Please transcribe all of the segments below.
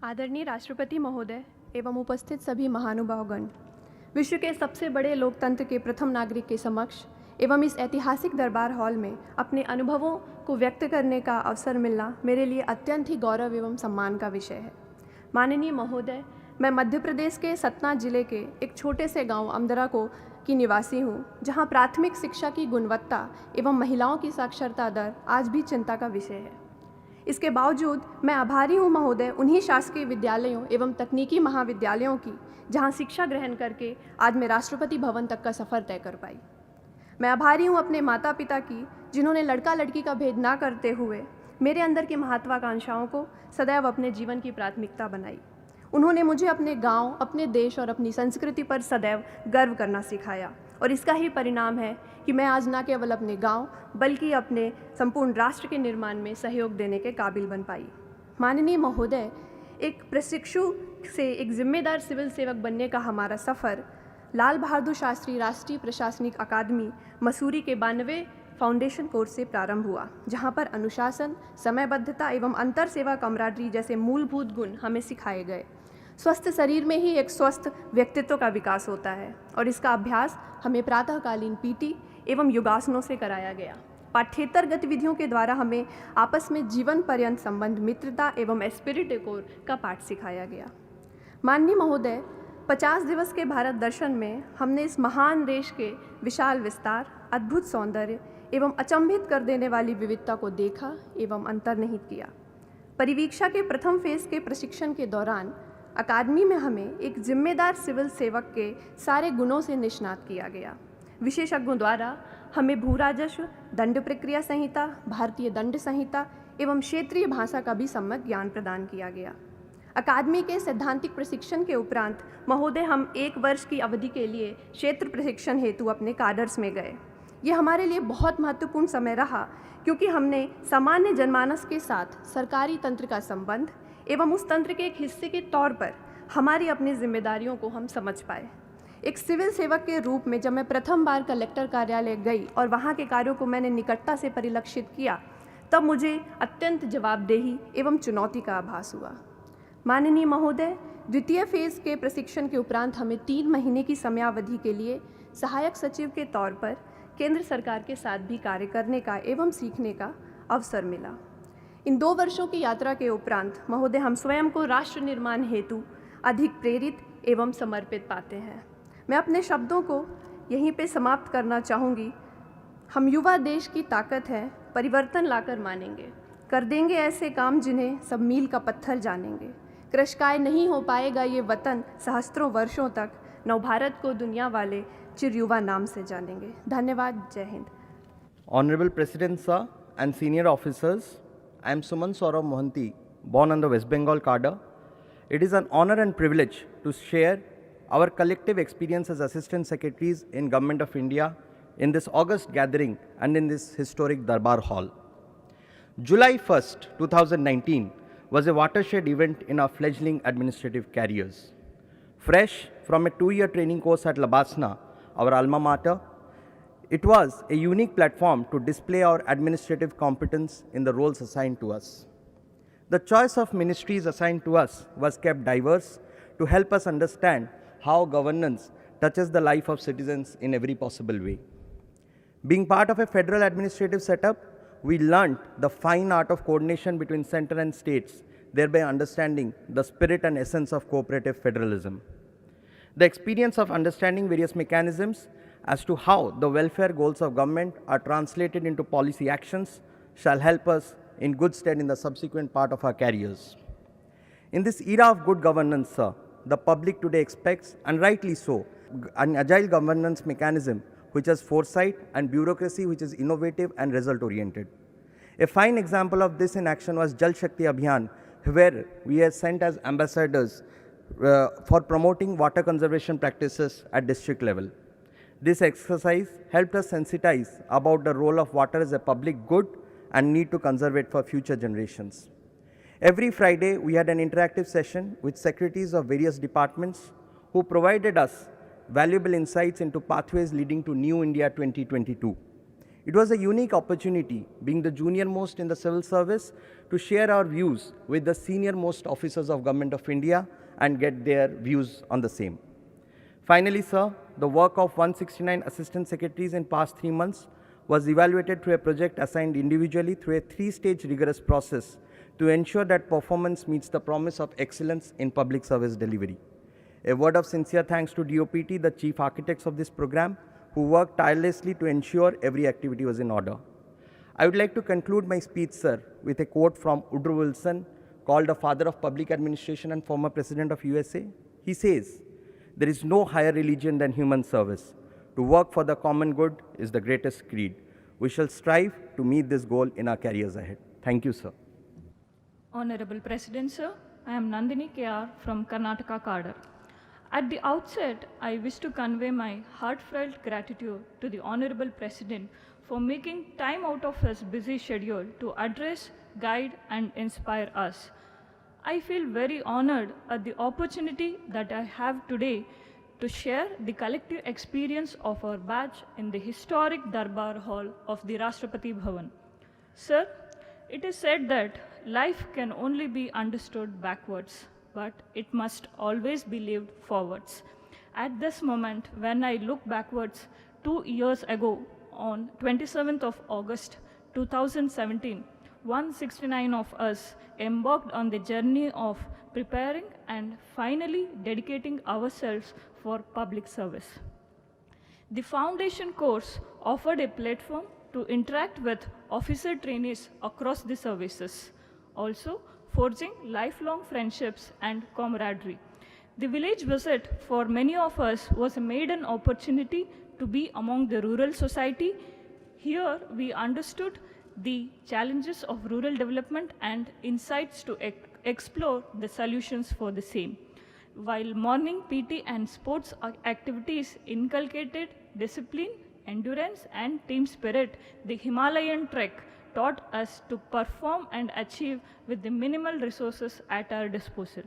आदरणीय राष्ट्रपति महोदय एवं उपस्थित सभी महानुभावगण, विश्व के सबसे बड़े लोकतंत्र के प्रथम नागरिक के समक्ष एवं इस ऐतिहासिक दरबार हॉल में अपने अनुभवों को व्यक्त करने का अवसर मिलना मेरे लिए अत्यंत ही गौरव एवं सम्मान का विषय है। माननीय महोदय, मैं मध्य प्रदेश के सतना जिले के एक छोटे से गांव अमदरा की निवासी हूं, जहां प्राथमिक शिक्षा की गुणवत्ता एवं महिलाओं की साक्षरता दर आज भी चिंता का विषय है। इसके बावजूद मैं आभारी हूँ महोदय उन्हीं शासकीय विद्यालयों एवं तकनीकी महाविद्यालयों की जहाँ शिक्षा ग्रहण करके आज मैं राष्ट्रपति भवन तक का सफ़र तय कर पाई। मैं आभारी हूँ अपने माता पिता की, जिन्होंने लड़का लड़की का भेद ना करते हुए मेरे अंदर की महत्वाकांक्षाओं को सदैव अपने जीवन की प्राथमिकता बनाई। उन्होंने मुझे अपने गांव, अपने देश और अपनी संस्कृति पर सदैव गर्व करना सिखाया और इसका ही परिणाम है कि मैं आज न केवल अपने गांव बल्कि अपने संपूर्ण राष्ट्र के निर्माण में सहयोग देने के काबिल बन पाई। माननीय महोदय, एक प्रशिक्षु से एक जिम्मेदार सिविल सेवक बनने का हमारा सफ़र लाल बहादुर शास्त्री राष्ट्रीय प्रशासनिक अकादमी मसूरी के 92वें फाउंडेशन कोर्स से प्रारंभ हुआ, जहां पर अनुशासन, समयबद्धता एवं अंतर सेवा कमराडरी जैसे मूलभूत गुण हमें सिखाए गए। स्वस्थ शरीर में ही एक स्वस्थ व्यक्तित्व का विकास होता है और इसका अभ्यास हमें प्रातःकालीन पीटी एवं योगासनों से कराया गया। पाठ्येतर गतिविधियों के द्वारा हमें आपस में जीवन पर्यंत संबंध, मित्रता एवं एस्पिरिट कोर का पाठ सिखाया गया। माननीय महोदय, 50 दिवस के भारत दर्शन में हमने इस महान देश के विशाल विस्तार, अद्भुत सौंदर्य एवं अचंभित कर देने वाली विविधता को देखा एवं अंतर्निहित किया। परिवीक्षा के प्रथम फेज के प्रशिक्षण के दौरान अकादमी में हमें एक जिम्मेदार सिविल सेवक के सारे गुणों से निष्णात किया गया। विशेषज्ञों द्वारा हमें भू राजस्व, दंड प्रक्रिया संहिता, भारतीय दंड संहिता एवं क्षेत्रीय भाषा का भी सम्यक ज्ञान प्रदान किया गया। अकादमी के सैद्धांतिक प्रशिक्षण के उपरांत महोदय हम 1 वर्ष की अवधि के लिए क्षेत्र प्रशिक्षण हेतु अपने काडर्स में गए। ये हमारे लिए बहुत महत्वपूर्ण समय रहा, क्योंकि हमने सामान्य जनमानस के साथ सरकारी तंत्र का संबंध एवं उस तंत्र के एक हिस्से के तौर पर हमारी अपनी जिम्मेदारियों को हम समझ पाए। एक सिविल सेवक के रूप में जब मैं प्रथम बार कलेक्टर कार्यालय गई और वहाँ के कार्यों को मैंने निकटता से परिलक्षित किया, तब मुझे अत्यंत जवाबदेही एवं चुनौती का आभास हुआ। माननीय महोदय, द्वितीय फेज के प्रशिक्षण के उपरांत हमें 3 महीने की समयावधि के लिए सहायक सचिव के तौर पर केंद्र सरकार के साथ भी कार्य करने का एवं सीखने का अवसर मिला। इन 2 वर्षों की यात्रा के उपरांत महोदय हम स्वयं को राष्ट्र निर्माण हेतु अधिक प्रेरित एवं समर्पित पाते हैं। मैं अपने शब्दों को यहीं पे समाप्त करना चाहूँगी। हम युवा देश की ताकत है, परिवर्तन लाकर मानेंगे, कर देंगे ऐसे काम जिन्हें सब मील का पत्थर जानेंगे। कृशकाय नहीं हो पाएगा ये वतन सहस्त्रों वर्षों तक, नवभारत को दुनिया वाले चिर युवा नाम से जानेंगे। धन्यवाद। जय Hind. Honorable President Sir and senior officers, I am Suman Saurav Mohanty, born on the West Bengal cadre. It is an honor and privilege to share our collective experience as Assistant Secretaries in Government of India in this August gathering and in this historic Darbar Hall. July 1st, 2019 was a watershed event in our fledgling administrative careers. Fresh from a 2-year training course at Labasna, our alma mater, it was a unique platform to display our administrative competence in the roles assigned to us. The choice of ministries assigned to us was kept diverse to help us understand how governance touches the life of citizens in every possible way. Being part of a federal administrative setup, we learnt the fine art of coordination between center and states, thereby understanding the spirit and essence of cooperative federalism. The experience of understanding various mechanisms as to how the welfare goals of government are translated into policy actions shall help us in good stead in the subsequent part of our careers. In this era of good governance, sir, the public today expects, and rightly so, an agile governance mechanism which has foresight and bureaucracy which is innovative and result-oriented. A fine example of this in action was Jal Shakti Abhiyan, where we are sent as ambassadors for promoting water conservation practices at district level. This exercise helped us sensitize about the role of water as a public good and need to conserve it for future generations. Every Friday, we had an interactive session with secretaries of various departments who provided us valuable insights into pathways leading to New India 2022. It was a unique opportunity, being the junior most in the civil service, to share our views with the senior most officers of Government of India and get their views on the same. Finally, sir, the work of 169 assistant secretaries in past 3 months was evaluated through a project assigned individually through a 3-stage rigorous process to ensure that performance meets the promise of excellence in public service delivery. A word of sincere thanks to DOPT, the chief architects of this program, who worked tirelessly to ensure every activity was in order. I would like to conclude my speech, sir, with a quote from Woodrow Wilson, called the father of public administration and former president of USA. He says, "There is no higher religion than human service. To work for the common good is the greatest creed. We shall strive to meet this goal in our careers ahead." Thank you, sir. Honorable President, sir, I am Nandini KR from Karnataka Cadre. At the outset, I wish to convey my heartfelt gratitude to the Honorable President for making time out of his busy schedule to address, guide, and inspire us. I feel very honored at the opportunity that I have today to share the collective experience of our batch in the historic Darbar Hall of the Rashtrapati Bhavan. Sir, it is said that life can only be understood backwards, but it must always be lived forwards. At this moment, when I look backwards 2 years ago, on 27th of August 2017, 169 of us embarked on the journey of preparing and finally dedicating ourselves for public service. The foundation course offered a platform to interact with officer trainees across the services, also forging lifelong friendships and camaraderie. The village visit for many of us was a maiden opportunity to be among the rural society. Here we understood the challenges of rural development and insights to explore the solutions for the same. While morning PT and sports activities inculcated discipline, endurance, and team spirit, the Himalayan trek taught us to perform and achieve with the minimal resources at our disposal.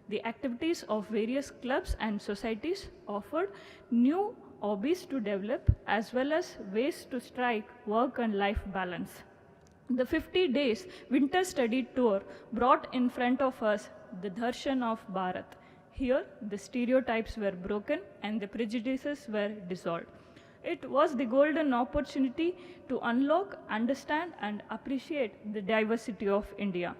The activities of various clubs and societies offered new hobbies to develop as well as ways to strike work and life balance. The 50 days winter study tour brought in front of us the darshan of Bharat. Here, the stereotypes were broken and the prejudices were dissolved. It was the golden opportunity to unlock, understand, and appreciate the diversity of India.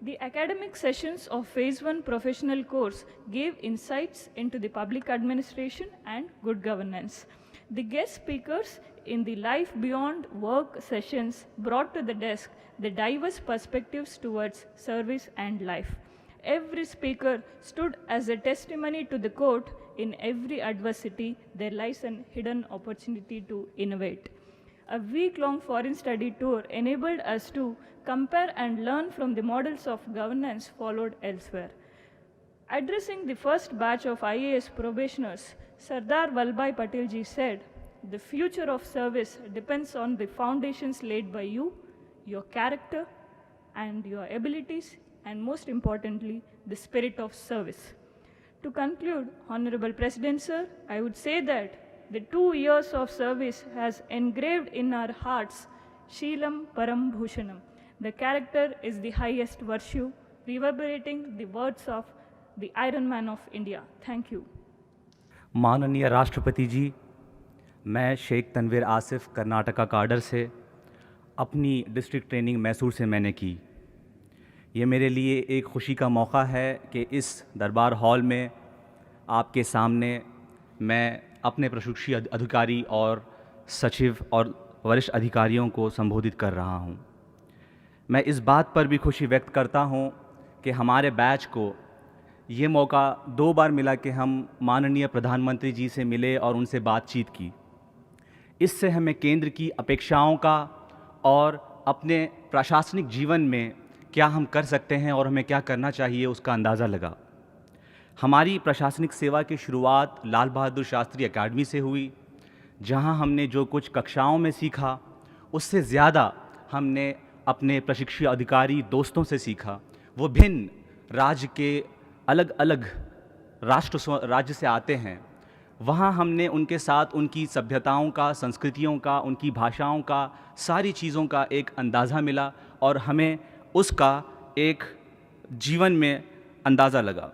The academic sessions of Phase 1 professional course gave insights into the public administration and good governance. The guest speakers in the Life Beyond Work sessions brought to the desk the diverse perspectives towards service and life. Every speaker stood as a testimony to the quote, "In every adversity, there lies a hidden opportunity to innovate." A week-long foreign study tour enabled us to compare and learn from the models of governance followed elsewhere. Addressing the first batch of IAS probationers, Sardar Vallabhbhai Patel ji said, "The future of service depends on the foundations laid by you, your character, and your abilities, and most importantly, the spirit of service." To conclude, Honorable President, sir, I would say that the 2 years of service has engraved in our hearts Sheelam Param Bhushanam. The character is the highest virtue, reverberating the words of the Iron Man of India. Thank you. माननीय राष्ट्रपति जी, मैं Sheikh Tanveer Asif Karnataka cadre से अपनी district training Mysore से मैंने की। ये मेरे लिए एक खुशी का मौका है कि इस दरबार हॉल में आपके सामने मैं अपने प्रशिक्षु अधिकारी और सचिव और वरिष्ठ अधिकारियों को संबोधित कर रहा हूँ। मैं इस बात पर भी खुशी व्यक्त करता हूँ कि हमारे बैच को ये मौका 2 बार मिला कि हम माननीय प्रधानमंत्री जी से मिले और उनसे बातचीत की। इससे हमें केंद्र की अपेक्षाओं का और अपने प्रशासनिक जीवन में क्या हम कर सकते हैं और हमें क्या करना चाहिए उसका अंदाज़ा लगा। हमारी प्रशासनिक सेवा की शुरुआत लाल बहादुर शास्त्री एकेडमी से हुई, जहां हमने जो कुछ कक्षाओं में सीखा उससे ज़्यादा हमने अपने प्रशिक्षु अधिकारी दोस्तों से सीखा। वो भिन्न राज्य के अलग अलग राज्य से आते हैं, वहाँ हमने उनके साथ उनकी सभ्यताओं का, संस्कृतियों का, उनकी भाषाओं का, सारी चीज़ों का एक अंदाज़ा मिला और हमें उसका एक जीवन में अंदाज़ा लगा।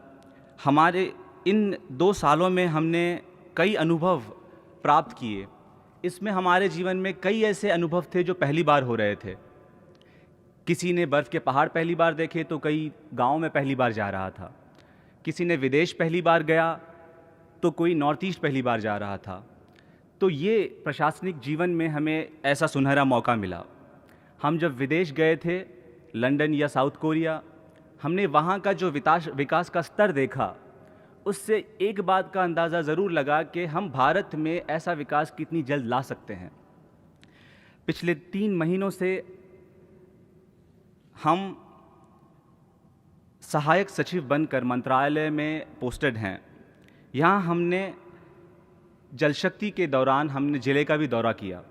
हमारे इन 2 सालों में हमने कई अनुभव प्राप्त किए। इसमें हमारे जीवन में कई ऐसे अनुभव थे जो पहली बार हो रहे थे। किसी ने बर्फ़ के पहाड़ पहली बार देखे तो कोई गांव में पहली बार जा रहा था, किसी ने विदेश पहली बार गया तो कोई नॉर्थ ईस्ट पहली बार जा रहा था। तो ये प्रशासनिक जीवन में हमें ऐसा सुनहरा मौका मिला। हम जब विदेश गए थे, लंदन या साउथ कोरिया, हमने वहाँ का जो विकास का स्तर देखा, उससे एक बात का अंदाज़ा ज़रूर लगा कि हम भारत में ऐसा विकास कितनी जल्द ला सकते हैं। पिछले 3 महीनों से हम सहायक सचिव बनकर मंत्रालय में पोस्टेड हैं। यहाँ हमने जल शक्ति के दौरान हमने ज़िले का भी दौरा किया।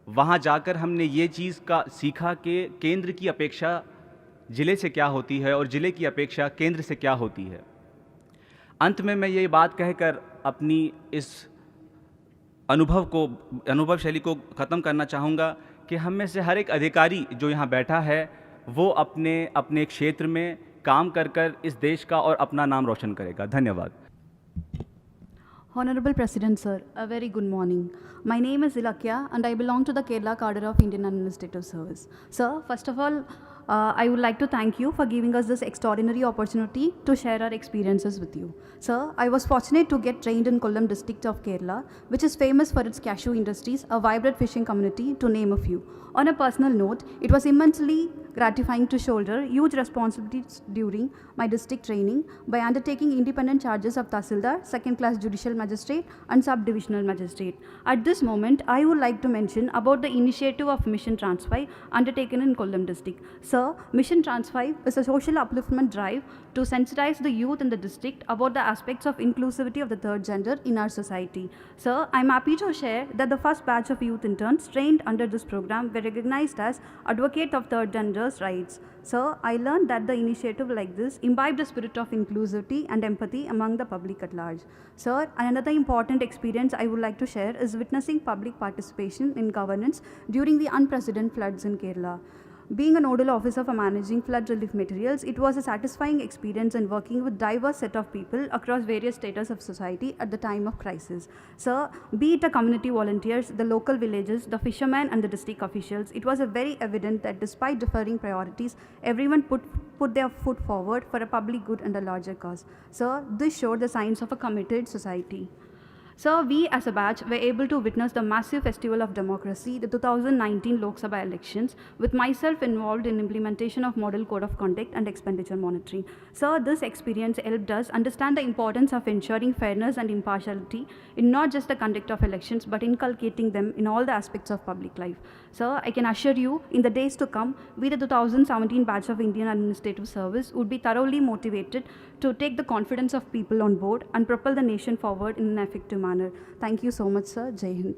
वहाँ जाकर हमने ये चीज़ का सीखा कि केंद्र की अपेक्षा ज़िले से क्या होती है और ज़िले की अपेक्षा केंद्र से क्या होती है। अंत में मैं ये बात कहकर अपनी इस अनुभव शैली को ख़त्म करना चाहूँगा कि हम में से हर एक अधिकारी जो यहाँ बैठा है वो अपने क्षेत्र में काम कर इस देश का और अपना नाम रोशन करेगा। धन्यवाद। Honorable President Sir, a very good morning. My name is Ilakya and I belong to the Kerala cadre of Indian Administrative Service. Sir, first of all, I would like to thank you for giving us this extraordinary opportunity to share our experiences with you. Sir, I was fortunate to get trained in Kollam district of Kerala, which is famous for its cashew industries, a vibrant fishing community, to name a few. On a personal note, it was immensely gratifying to shoulder huge responsibilities during my district training by undertaking independent charges of Tahsildar, second-class judicial magistrate and sub-divisional magistrate. At this moment, I would like to mention about the initiative of Mission Trans5 undertaken in Kollam district. Sir, Mission Trans5 is a social upliftment drive to sensitize the youth in the district about the aspects of inclusivity of the third gender in our society. Sir, I am happy to share that the first batch of youth interns trained under this program were recognized as advocate of third gender's rights. Sir, I learned that the initiative like this imbibed the spirit of inclusivity and empathy among the public at large. Sir, another important experience I would like to share is witnessing public participation in governance during the unprecedented floods in Kerala. Being a nodal officer for managing flood relief materials, it was a satisfying experience in working with diverse set of people across various status of society at the time of crisis. Sir, be it the community volunteers, the local villages, the fishermen and the district officials, it was a very evident that despite differing priorities, everyone put their foot forward for a public good and a larger cause. Sir, this showed the signs of a committed society. Sir, we as a batch were able to witness the massive festival of democracy, the 2019 Lok Sabha elections, with myself involved in implementation of Model Code of Conduct and expenditure monitoring. Sir, this experience helped us understand the importance of ensuring fairness and impartiality in not just the conduct of elections, but inculcating them in all the aspects of public life. Sir, I can assure you, in the days to come, we the 2017 batch of Indian Administrative Service would be thoroughly motivated to take the confidence of people on board and propel the nation forward in an effective manner. Thank you so much, sir. Jai Hind.